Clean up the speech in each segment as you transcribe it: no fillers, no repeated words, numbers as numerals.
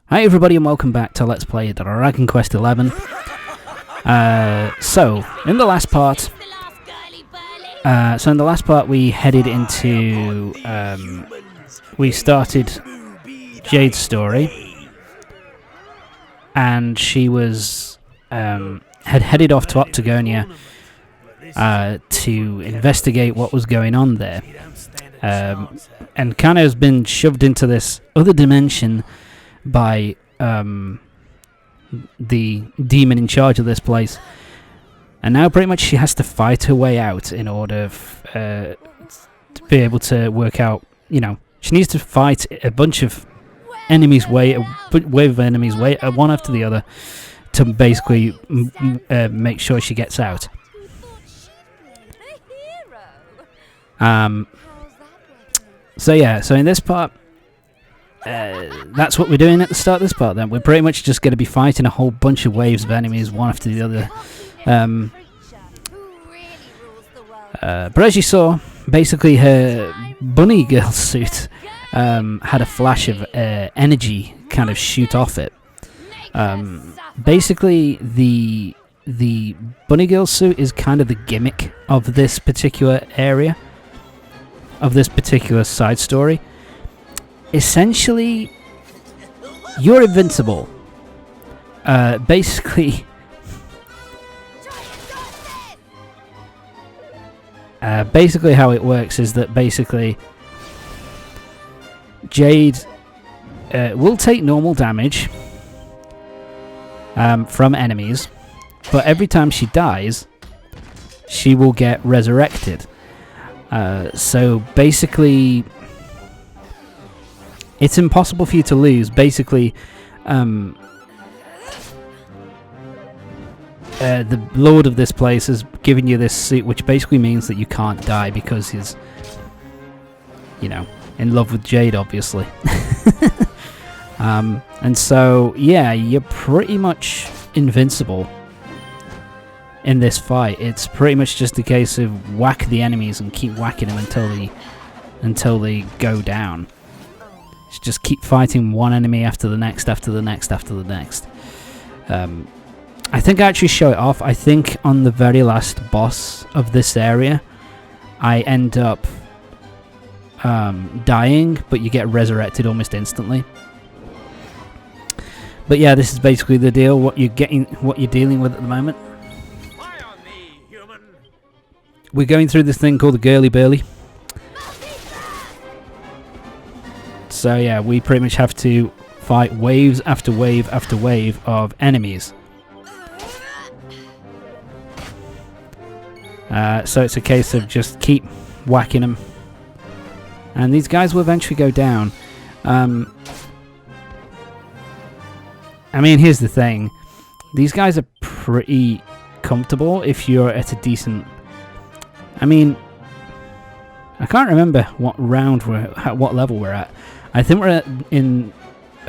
Hi everybody and welcome back to Let's Play Dragon Quest XI. So in the last part we headed into, we started Jade's story, and she was, had headed off to Octagonia to investigate what was going on there, and kind of has been shoved into this other dimension by the demon in charge of this place, and now pretty much she has to fight her way out in order to be able to work out, you know, she needs to fight a bunch of enemies, wave of enemies, one after the other, to basically make sure she gets out. So yeah, so in this part, that's what we're doing at the start of this part then. We're pretty much just going to be fighting a whole bunch of waves of enemies, one after the other. But as you saw, basically her bunny girl suit had a flash of energy kind of shoot off it. Basically, the bunny girl suit is kind of the gimmick of this particular area, of this particular side story. Essentially, you're invincible. Basically, how it works is that basically Jade will take normal damage from enemies, but every time she dies, she will get resurrected. So basically, it's impossible for you to lose. Basically, the lord of this place has given you this suit, which basically means that you can't die because he's, you know, in love with Jade, obviously. And so, yeah, you're pretty much invincible in this fight. It's pretty much just a case of whack the enemies and keep whacking them until they go down. Just keep fighting one enemy after the next, after the next, after the next. I think I actually show it off. I think on the very last boss of this area, I end up dying, but you get resurrected almost instantly. But yeah, this is basically the deal. What you're dealing with at the moment. We're going through this thing called the Girly Burly. So yeah, we pretty much have to fight waves after wave after wave of enemies. So it's a case of just keep whacking them, and these guys will eventually go down. I mean, here's the thing: these guys are pretty comfortable if you're at a decent. I mean, I can't remember what round we're at, what level we're at. I think we're in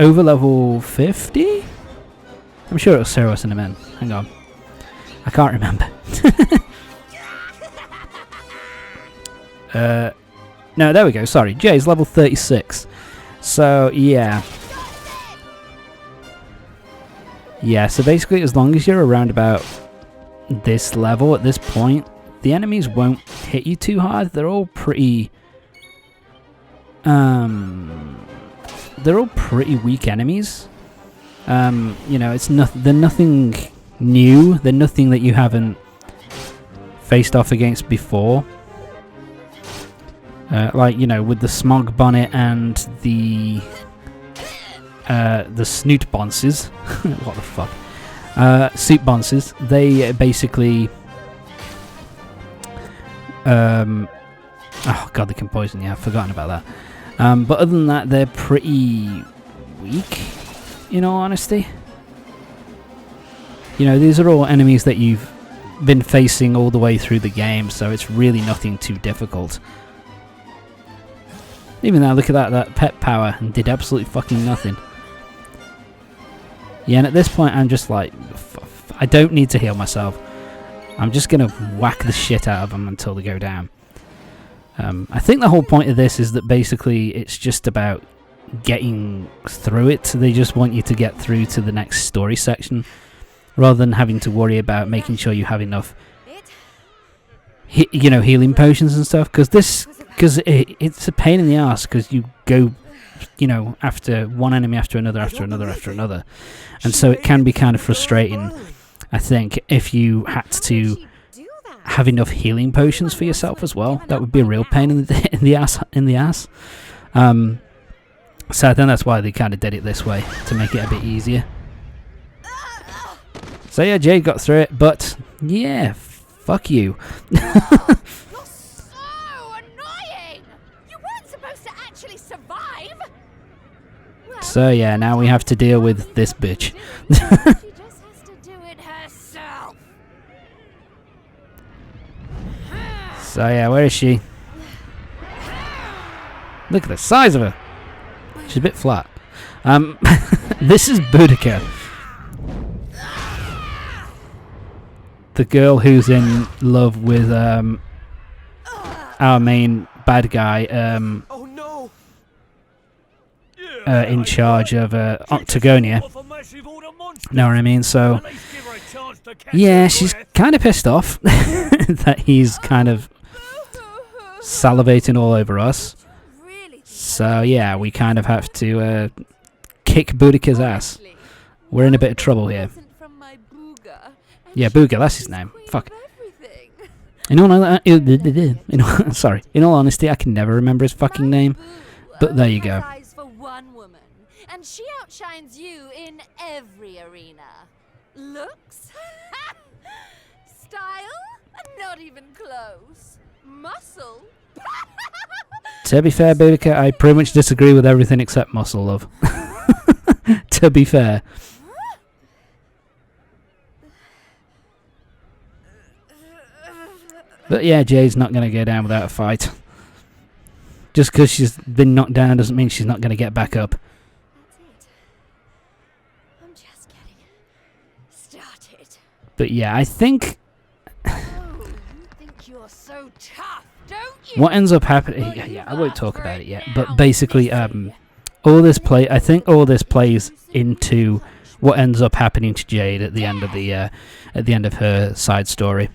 over level 50? I'm sure it'll show us in a minute. Hang on. I can't remember. No, there we go. Sorry. Jay's level 36. So, yeah. Yeah, so basically as long as you're around about this level at this point, the enemies won't hit you too hard. They're all pretty... they're all pretty weak enemies. You know, they're nothing new. They're nothing that you haven't faced off against before. Like, you know, with the smog bonnet and the snoot bonces. What the fuck? Suit bonces. They basically... oh god, they can poison you. I've forgotten about that. But other than that, they're pretty weak, in all honesty. You know, these are all enemies that you've been facing all the way through the game, so it's really nothing too difficult. Even though, look at that pet power, and did absolutely fucking nothing. Yeah, and at this point, I'm just like, I don't need to heal myself. I'm just going to whack the shit out of them until they go down. I think the whole point of this is that basically it's just about getting through it. They just want you to get through to the next story section, rather than having to worry about making sure you have enough, healing potions and stuff. Because it's a pain in the ass. Because you go, after one enemy after another, and so it can be kind of frustrating. I think if you had to have enough healing potions for yourself as well, that would be a real pain in the ass. So I think that's why they kind of did it this way, to make it a bit easier. So yeah, Jade got through it, but yeah, fuck you. You're so annoying. You weren't supposed to actually survive. Well, So yeah, now we have to deal with this bitch. She just has to do it herself. So yeah, where is she? Look at the size of her. She's a bit flat. This is Boudica, the girl who's in love with our main bad guy, in charge of Octagonia. Know what I mean? So yeah, she's kind of pissed off that he's kind of salivating all over us. So yeah, we kind of have to kick Boudica's ass. We're in a bit of trouble here. Yeah, Booga, that's his name. Fuck. In all honesty, I can never remember his fucking name. But there you go. And she outshines you in every arena. Looks? Style? Not even close. Muscle? To be fair, Boudica, I pretty much disagree with everything except muscle, love. To be fair. But yeah, Jade's not going to go down without a fight. Just because she's been knocked down doesn't mean she's not going to get back up. That's it. I'm just getting started. But yeah, I think Oh, you think you're so tough, don't you? what ends up happening... Yeah, I won't talk about it yet. But basically, I think all this plays into what ends up happening to Jade at the end of her side story.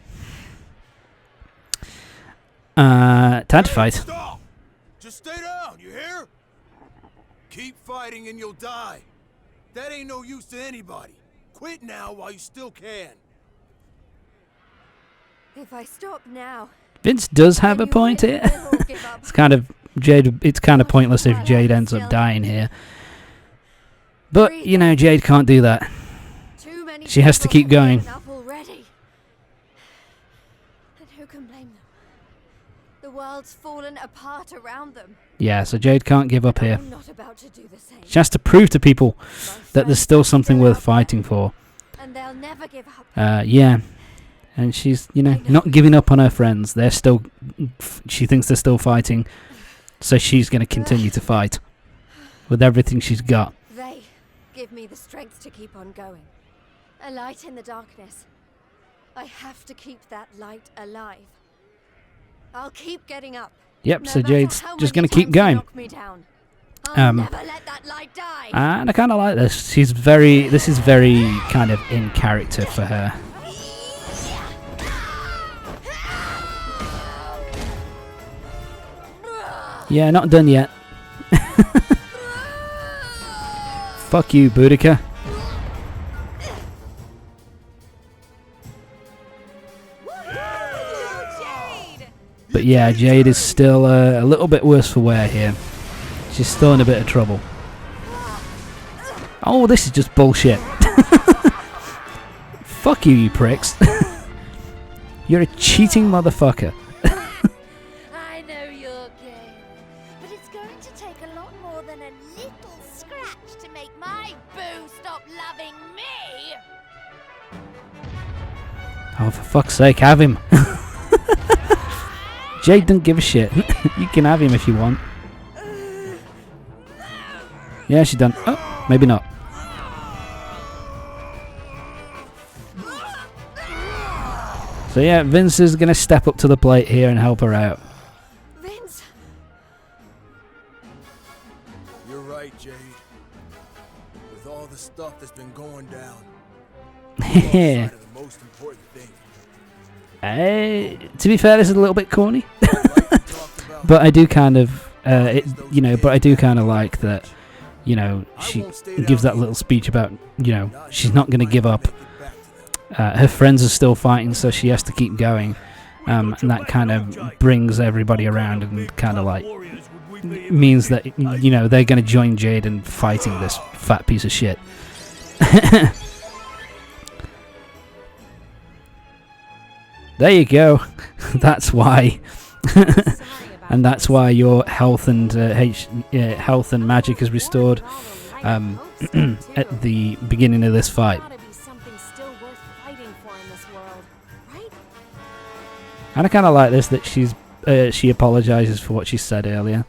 Time to fight. Stop! Just stay down, you hear? Keep fighting and you'll die. That ain't no use to anybody. Quit now while you still can. If I stop now, Vince does have a point here. It's kind of pointless if Jade ends up dying here. But Jade can't do that. She has to keep going. And who can blame them? The world's fallen apart around them. Yeah, so Jade can't give up here. I'm not about to do the same. She has to prove to people that there's still something worth fighting for. And they'll never give up. Yeah. And she's, not giving up on her friends. They're still... She thinks they're still fighting. So she's going to continue to fight. With everything she's got. They give me the strength to keep on going. A light in the darkness. I have to keep that light alive. I'll keep getting up. Yep, No so matter Jade's how just many going to keep times you going. knock me down. I'll never let that light die. And I kind of like this. This is very kind of in character for her. Yeah, not done yet. Fuck you, Boudica. But yeah, Jade is still a little bit worse for wear here. She's still in a bit of trouble. Oh, this is just bullshit. Fuck you, you pricks. You're a cheating motherfucker. I know your game, but it's going to take a lot more than a little scratch to make my boo stop loving me. Oh, for fuck's sake, have him. Jade don't give a shit. You can have him if you want. Yeah, she's done. Oh, maybe not. So yeah, Vince is going to step up to the plate here and help her out. Vince, You're right. right, Jade. With all the stuff that's been going down, Yeah. the most important thing. To be fair, this is a little bit corny, Like we talked about, but I do kind of, but I do kind of like that. She gives that little speech about, she's not going to give up. Her friends are still fighting, so she has to keep going. And that kind of brings everybody around and kind of like means that, they're going to join Jade in fighting this fat piece of shit. There you go. That's why. And that's why your health and health and magic is restored at the beginning of this fight. And I kind of like this that she apologizes for what she said earlier,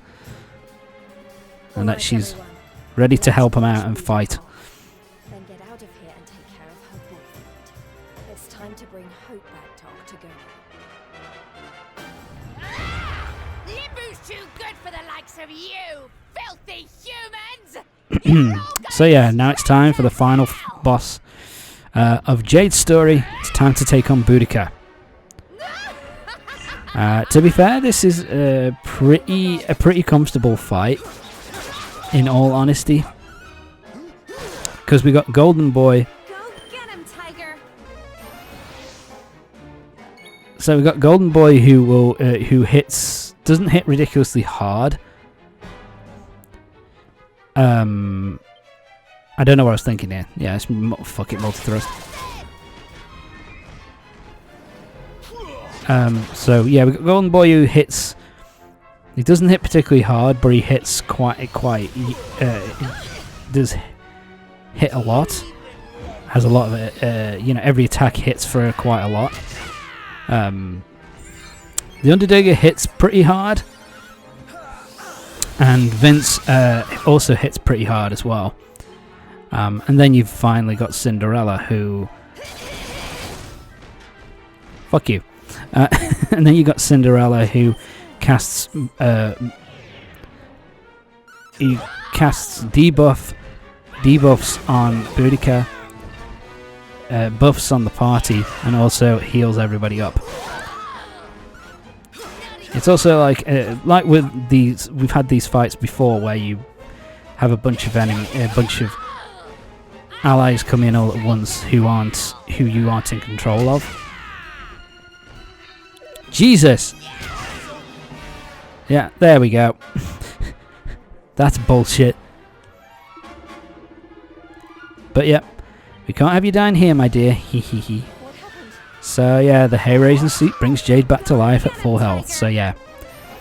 and that she's ready to help him out and fight. Then get out of here and take care of her boyfriend. It's time to bring hope back to Octagon. Limbu's too good for the likes of you, filthy humans! So yeah, now it's time for the final boss of Jade's story. It's time to take on Boudica. To be fair, this is a pretty comfortable fight, in all honesty, because we got Golden Boy. Go get him, Tiger! So we got Golden Boy who doesn't hit ridiculously hard. I don't know what I was thinking here. Yeah, it's multi-thrust. So yeah, we got Golden Boy who hits. He doesn't hit particularly hard, but he hits quite. Does hit a lot. Has a lot of it. Every attack hits for quite a lot. The Underdigger hits pretty hard, and Vince also hits pretty hard as well. And then you've finally got Cinderella, who. Fuck you. And then you got Cinderella, who casts debuffs on Boudica, buffs on the party, and also heals everybody up. It's also like with these, we've had these fights before where you have a bunch of allies come in all at once who you aren't in control of. Jesus! Yeah, there we go. That's bullshit. But yep, we can't have you down here, my dear. Hee. So yeah, the hair-raising seat brings Jade back to life at full health. So yeah,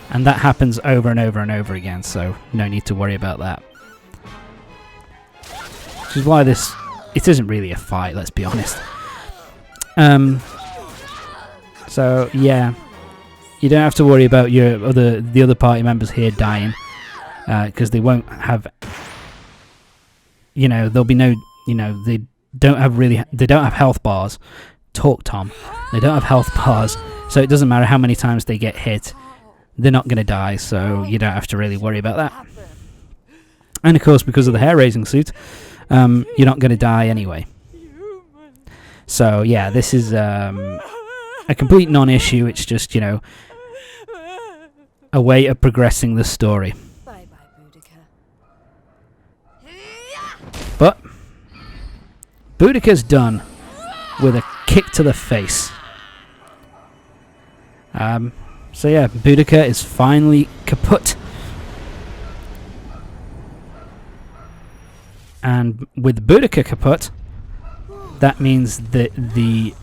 and that happens over and over and over again. So no need to worry about that. Which is why it isn't really a fight. Let's be honest. So yeah, you don't have to worry about the other party members here dying, because they won't have. There'll be no. They don't have health bars. Talk, Tom. They don't have health bars, so it doesn't matter how many times they get hit. They're not going to die, so you don't have to really worry about that. And of course, because of the hair-raising suit, you're not going to die anyway. So yeah, this is a complete non-issue. It's just, a way of progressing the story. Bye-bye, Boudica. But Boudica's done with a kick to the face. So yeah, Boudica is finally kaput. And with Boudica kaput, that means that the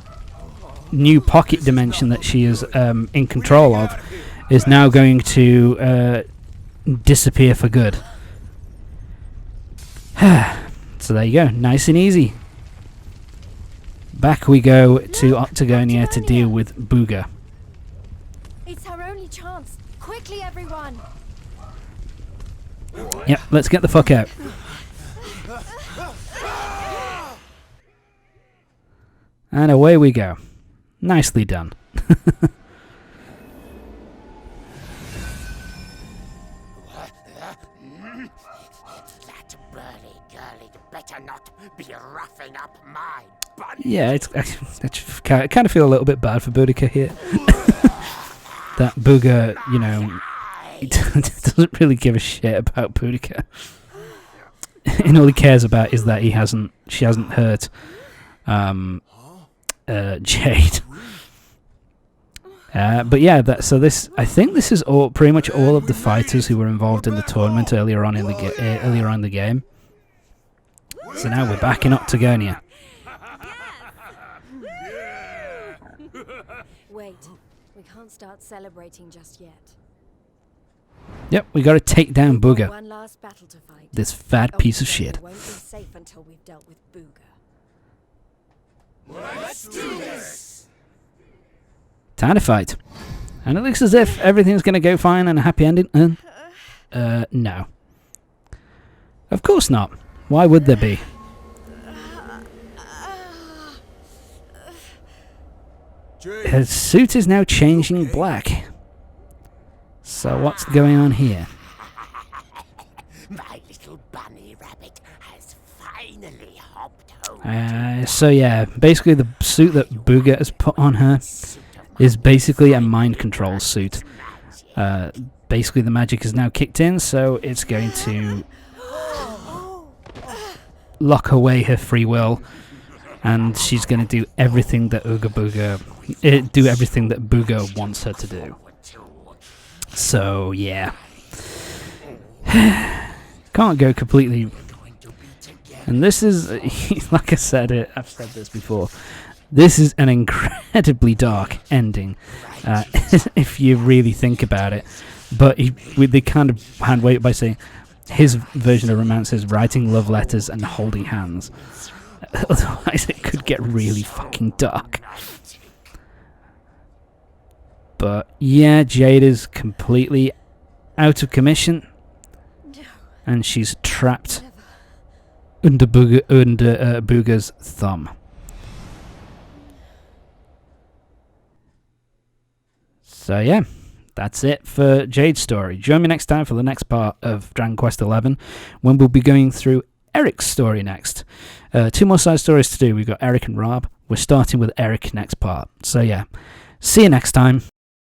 new pocket dimension that she is in control of is now going to disappear for good. So there you go, nice and easy. Back we go to Octagonia to deal with Booga. It's our only chance. Quickly, everyone. Yep, let's get the fuck out. And away we go. Nicely done. That burly girlie better not be roughing up my bunny. Yeah, I kind of feel a little bit bad for Boudica here. That Booger, you know, he doesn't really give a shit about Boudica. And all he cares about is that she hasn't hurt Jade. But yeah, I think this is pretty much all of the fighters who were involved in the tournament earlier on in the game. So now we're back in Octagonia. Wait, we can't start celebrating just yet. Yep, we got to take down Booger, One last battle to fight. this fat piece of shit. Won't be safe until we've dealt with Booger. Let's do this! Time to fight. And it looks as if everything's going to go fine and a happy ending. No. Of course not. Why would there be? Jade, Her suit is now changing black. So what's going on here? My little bunny rabbit has finally hopped home. So yeah, basically the suit that Booger has put on her is basically a mind control suit. Basically the magic is now kicked in, so it's going to lock away her free will, and she's going to do everything that Booger wants her to do. So yeah, can't go completely. And this is, like I said, I've said this before. This is an incredibly dark ending, if you really think about it. But they kind of hand wave it by saying his version of romance is writing love letters and holding hands. Otherwise, it could get really fucking dark. But yeah, Jade is completely out of commission, and she's trapped under Booger's thumb. So yeah, that's it for Jade's story. Join me next time for the next part of Dragon Quest XI, when we'll be going through Eric's story next. 2 more side stories to do. We've got Eric and Rob. We're starting with Eric next part. So yeah, see you next time.